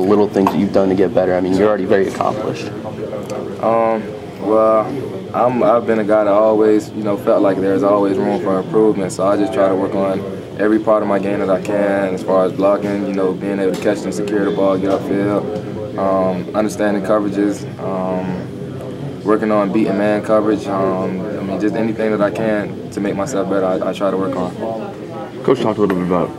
little things that you've done to get better? I mean, you're already very accomplished. Well, I've been a guy that always, felt like there's always room for improvement. So I just try to work on every part of my game that I can, as far as blocking, being able to catch and secure the ball, get upfield, understanding coverages, working on beating man coverage. I mean, just anything that I can to make myself better, I try to work on. Coach talked a little bit about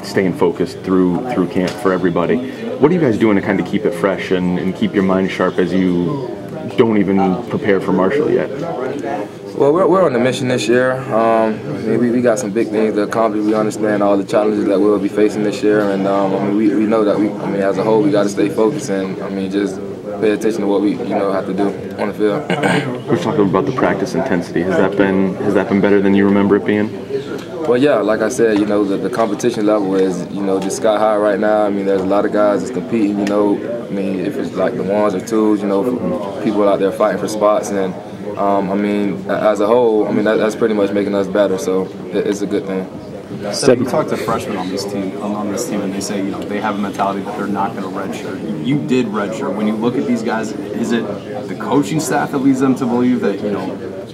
staying focused through camp for everybody. What are you guys doing to kind of keep it fresh and keep your mind sharp as you don't even prepare for Marshall yet? Well, we're on the mission this year. We got some big things to accomplish. We understand all the challenges that we'll be facing this year, and we know that as a whole, we got to stay focused and just pay attention to what we have to do on the field. We're talking about the practice intensity. Has that been better than you remember it being? Well, yeah, like I said, the competition level is, just sky high right now. I mean, there's a lot of guys that's competing, I mean, if it's like the ones or twos, people out there fighting for spots. And, as a whole, that's pretty much making us better, so it's a good thing. You talk to freshmen on this team, and they say they have a mentality that they're not going to redshirt. You did redshirt. When you look at these guys, is it the coaching staff that leads them to believe that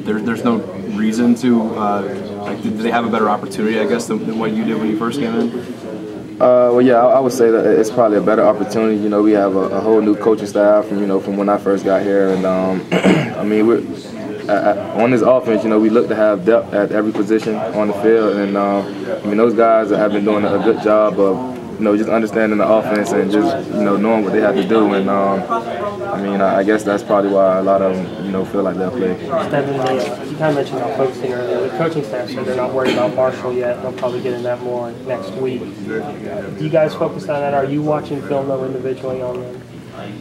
there's no reason to? Did they have a better opportunity, I guess, than what you did when you first came in? Well, yeah, I would say that it's probably a better opportunity. We have a whole new coaching staff from when I first got here, and we're on this offense. We look to have depth at every position on the field, and those guys have been doing a good job of just understanding the offense and just knowing what they have to do. And I guess that's probably why a lot of them feel like they'll play. Stedman, you kind of mentioned about focusing earlier. The coaching staff said they're not worried about Marshall yet. They'll probably get in that more next week. Do you guys focus on that? Are you watching film though individually on them?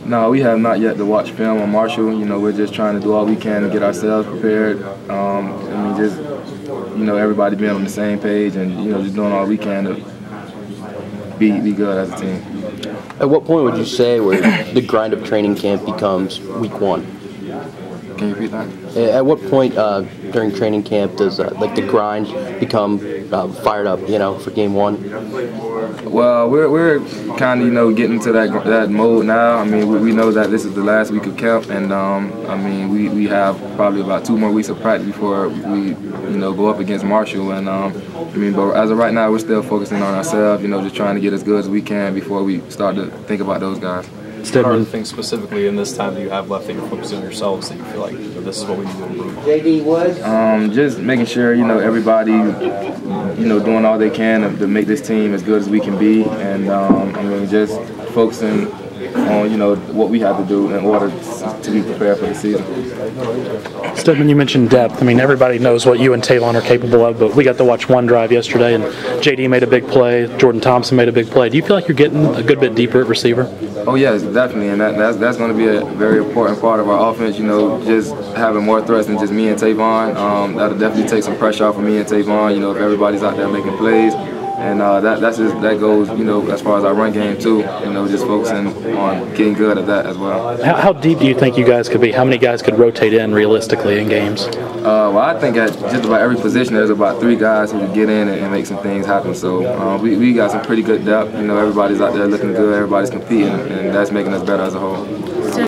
No, we have not yet to watch film on Marshall. We're just trying to do all we can to get ourselves prepared. Everybody being on the same page and just doing all we can to be good as a team. At what point would you say where the grind of training camp becomes week one? Can you repeat that? At what point during training camp does the grind become fired up, for game one? Well, we're kind of getting to that mode now. We know that this is the last week of camp, and we have probably about 2 more weeks of practice before we go up against Marshall. And but as of right now, we're still focusing on ourselves. Just trying to get as good as we can before we start to think about those guys. What are the things specifically in this time that you have left that you're focusing on yourselves that you feel like this is what we need to improve? Just making sure everybody doing all they can to make this team as good as we can be, and just focusing on what we have to do in order to be prepared for the season. Stedman, you mentioned depth. Everybody knows what you and Tavon are capable of, but we got to watch one drive yesterday, and JD made a big play, Jordan Thompson made a big play. Do you feel like you're getting a good bit deeper at receiver? Oh yes, definitely, and that's going to be a very important part of our offense. Just having more threats than just me and Tavon. That'll definitely take some pressure off of me and Tavon. If everybody's out there making plays. And that goes, as far as our run game too. Just focusing on getting good at that as well. How deep do you think you guys could be? How many guys could rotate in realistically in games? Well, I think at just about every position there's about 3 guys who can get in and make some things happen. So we got some pretty good depth. Everybody's out there looking good. Everybody's competing, and that's making us better as a whole.